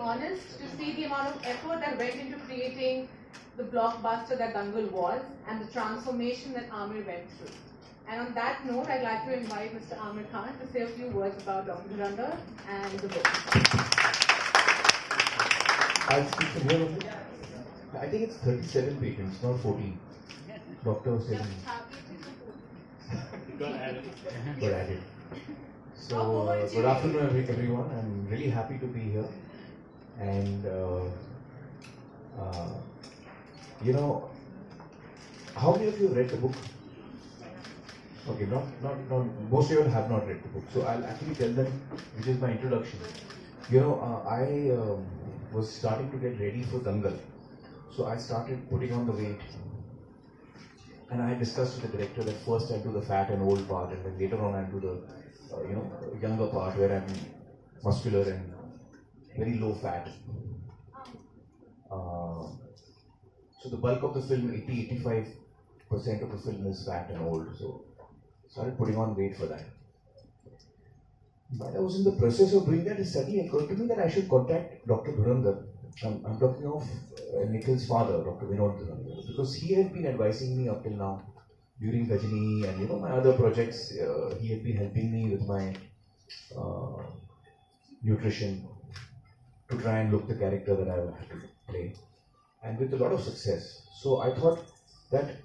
honest to see the amount of effort that went into creating the blockbuster that Dangal was and the transformation that Aamir went through. And on that note, I'd like to invite Mr. Aamir Khan to say a few words about Dr. Dhurandhar and the book. I'll speak from here only. I think it's 37 patents, not 14. Doctor was saying. Got added. So, good afternoon everyone. I'm really happy to be here. And, you know, how many of you read the book? Okay, not most of you have not read the book. So I'll actually tell them, which is my introduction. You know, I was starting to get ready for Dangal. So I started putting on the weight. And I discussed with the director that first I'll do the fat and old part, and then later on I'll do the younger part where I'm muscular and very low fat. So the bulk of the film, 80-85% of the film is fat and old. So started putting on weight for that. While I was in the process of doing that, it suddenly occurred to me that I should contact Dr. Dhurandhar. I'm talking of Nikhil's father, Dr. Dhurandhar, because he had been advising me up till now during Gajini and my other projects. He had been helping me with my nutrition to try and look the character that I would have to play, and with a lot of success. So I thought that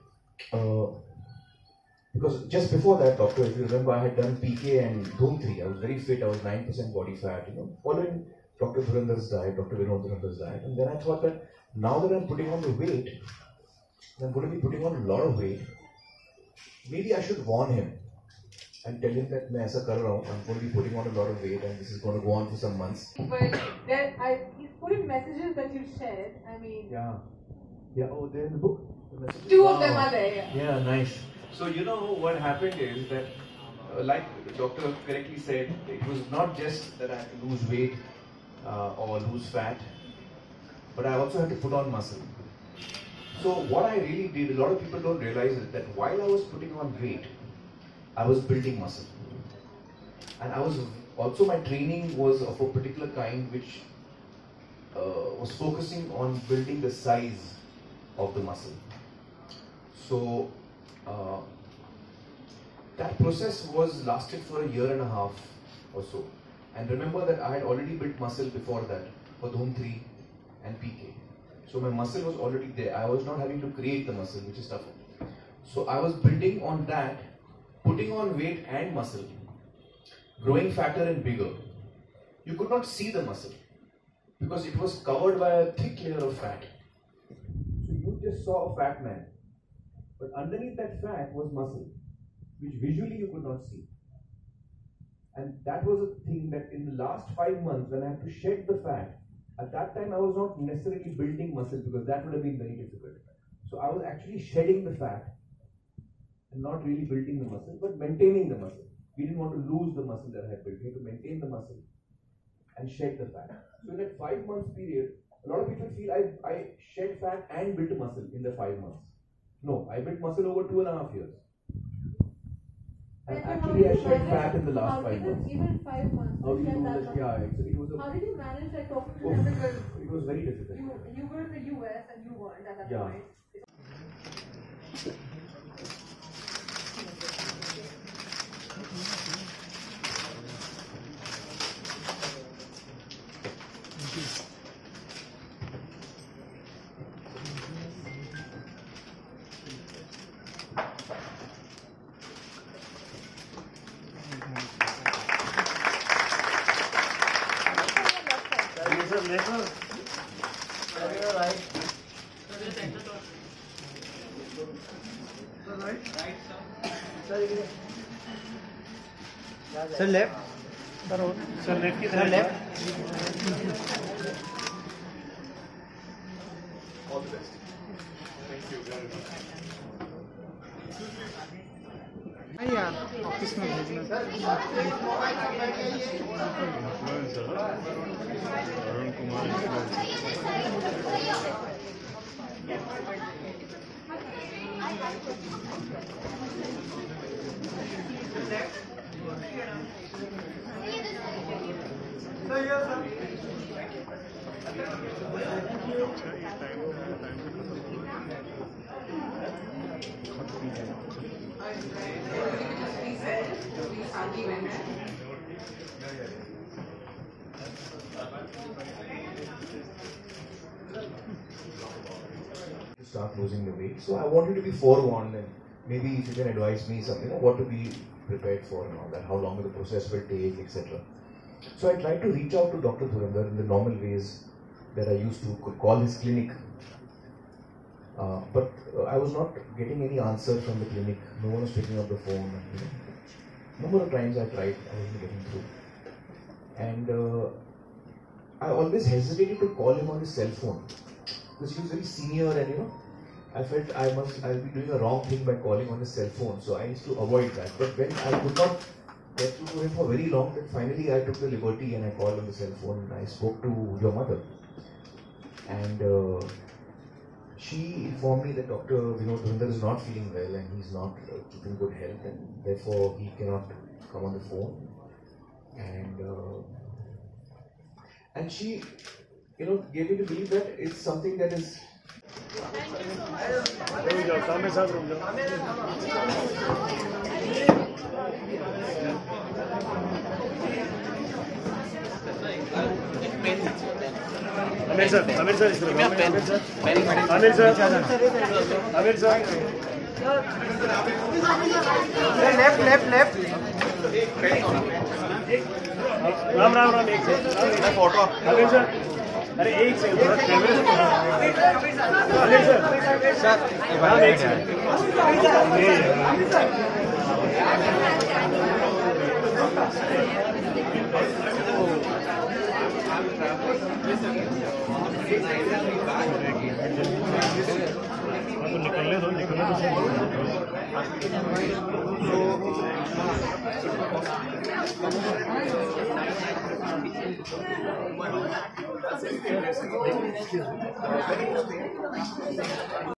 because just before that, doctor, if you remember, I had done PK and Dhoom 3. I was very fit. I was 9% body fat. Following Dr. Dhurandhar's diet, Dr. Dhurandhar's diet, and then I thought that now that I'm putting on the weight, I'm going to be putting on a lot of weight. Maybe I should warn him and tell him that I'm going to be putting on a lot of weight, and this is going to go on for some months. But he's put in messages that you shared. I mean, yeah. Oh, they're in the book. The two of them are there. Yeah, nice. So what happened is that, like the doctor correctly said, it was not just that I had to lose weight or lose fat, but I also had to put on muscle. So what I really did, a lot of people don't realize is that while I was putting on weight, I was building muscle. And my training was of a particular kind which was focusing on building the size of the muscle. So that process lasted for a year and a half or so. And remember that I had already built muscle before that for Dhoom 3 and PK. So my muscle was already there. I was not having to create the muscle, which is tougher. So I was building on that, putting on weight and muscle, growing fatter and bigger. You could not see the muscle because it was covered by a thick layer of fat. So you just saw a fat man. But underneath that fat was muscle, which visually you could not see. And that was a thing that in the last 5 months, when I had to shed the fat, at that time I was not necessarily building muscle because that would have been very difficult. So I was actually shedding the fat and not really building the muscle, but maintaining the muscle. We didn't want to lose the muscle that I had built. We had to maintain the muscle and shed the fat. So in that 5 months period, a lot of people feel I shed fat and built muscle in the 5 months. No, I built muscle over 2.5 years. And actually I shed fat in the last 5 months. Even 5 months. How do you do that? Yeah, it was how did you manage that talking to them? Because it was very difficult. You were in the US and you weren't at that point. Sir, left. Sir, left. Sir, left. All the best. Thank you very much. यार office में भेजना Arun Kumar sir To start losing the weight, so I wanted to be forewarned, and maybe if you can advise me something, what to be prepared for and all that, how long the process will take, etc. So I tried to reach out to Dr. Dhurandhar in the normal ways that I used to, could call his clinic, but I was not getting any answer from the clinic. No one was picking up the phone. Number of times I tried, I wasn't getting through, and I always hesitated to call him on his cell phone because he was very senior, and I felt I'll be doing a wrong thing by calling on his cell phone, so I used to avoid that. But when I could not get through to him for very long, then finally I took the liberty and I called on the cell phone and I spoke to your mother, and she informed me that Dr. Dhurandhar is not feeling well and he's not keeping good health, and therefore he cannot come on the phone, and she gave me to believe that it's something that is. Aamir sir, left. Ram एक से photo Aamir sir, अरे एक से कैमरे Aamir sir Ram एक से निकलने दो